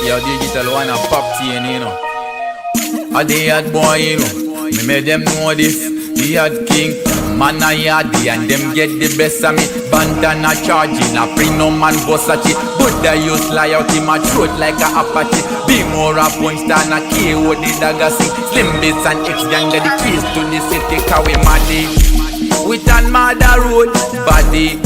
Yo, digital one a Poptain, you know. A the Yardbwoy, you know. Me made them know this. The Yard King, man a Yardy, and them get the best of me. Bantan a charging, a free no man boss at it. But the use lie out in my throat like a Apache. Be more a punch than a KO the dagger sing. Slim bits and X-gang the keys to the city, cause we maddy. We turn mother road, body.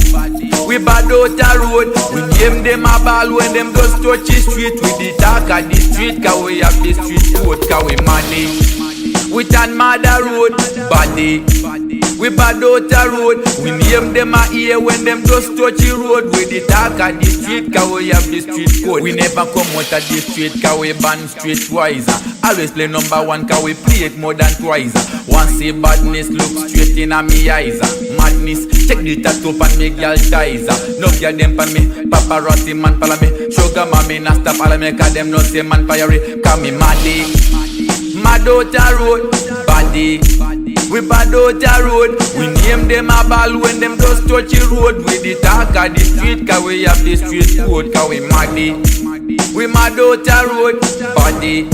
We bad out the road. We name them a ball when them just touch the street. With the talk of the street, cause we have the street code, cause we money. We turn mother road, body. We bad out the road. We name them a ear when them just touch the road. With the talk of the street, cause we have the street code. We never come out of the street, cause we ban streetwise. Always play number one, cause we play it more than twice. Once see badness, look straight in a me eyes. Madness, check the tattoo pan me girl ties. No girl them pan me, paparazzi man pala me. Sugar mommy na stop all me, cause them no say man fiery. Cause me maddy, mad out the road, body. We bad out the road. We name them a ball when them just touch the road. With the talk of the street, cause we have the street code, cause we maddy. We mad out the road, body.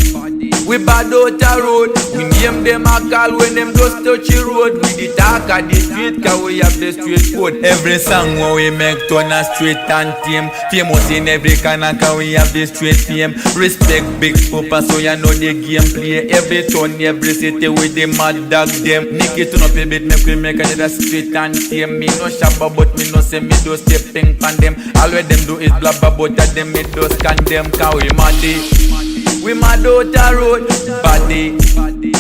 We bad out the road. We name them a call when them just touch the road. With the talk of the street, cause we have the street code. Every song when we make turn a street and team. Famous in every corner, cause we have the street fame. Respect big papa, so you know the game play. Every town, every city with the mad dog them. Nicky turn up a bit, make we make another street and team. Me no shabba, but me no say me do stepping pan them. All what them do is blabba, but that them me do condemn. Cause we maddy. We mad out the road, body.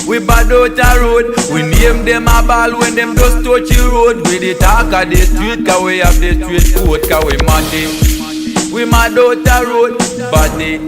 We bad out the road. We name them a ball when them just touch the road. With the talk of the street, cause we have the street code, cause we maddy. We mad out the road, body.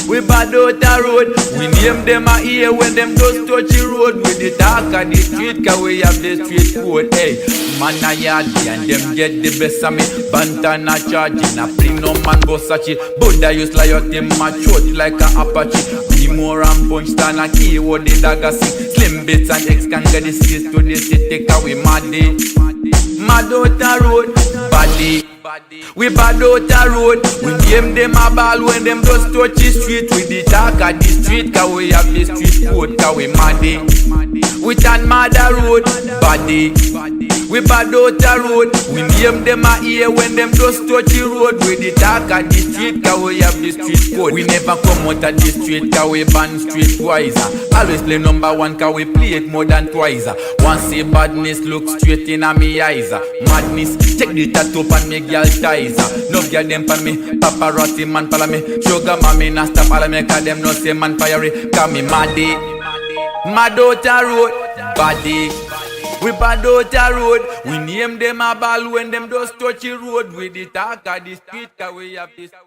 We bad out the road. We name them a ear when them just touch the road. With the talk of the street, cause we have the street code. Hey, man a Yardy and them get the best of me. Bantan a charging, a free no man boss at it. But I use lie out in my throat like a Apache. Be more and punch than a KO the dagger sing. Slim bits and X-gang get the keys to the city, cause we maddy. Mad out the road, body. We bad out the road. We name them a ball when them just touch the street. With the talk of the street, cause we have the street code, cause we maddy. We turn mother road, body. We bad out the road. We name them a ear when them just touch the road. With the talk of the street, cause we have the street code. We never come out of the street, cause we ban streetwise. Always play number one, cause we play it more than twice. Once see badness, look straight in a me eyes. Madness, check the tattoo pan me girl ties. No girl them pan me, paparazzi man pala me. Sugar mommy na stop all me, cause them no say man fiery. Cause me maddy, mad out the road, body. We bad out the road. We name them a ball when them just touch the road. With the talk of the street, cause we have the street.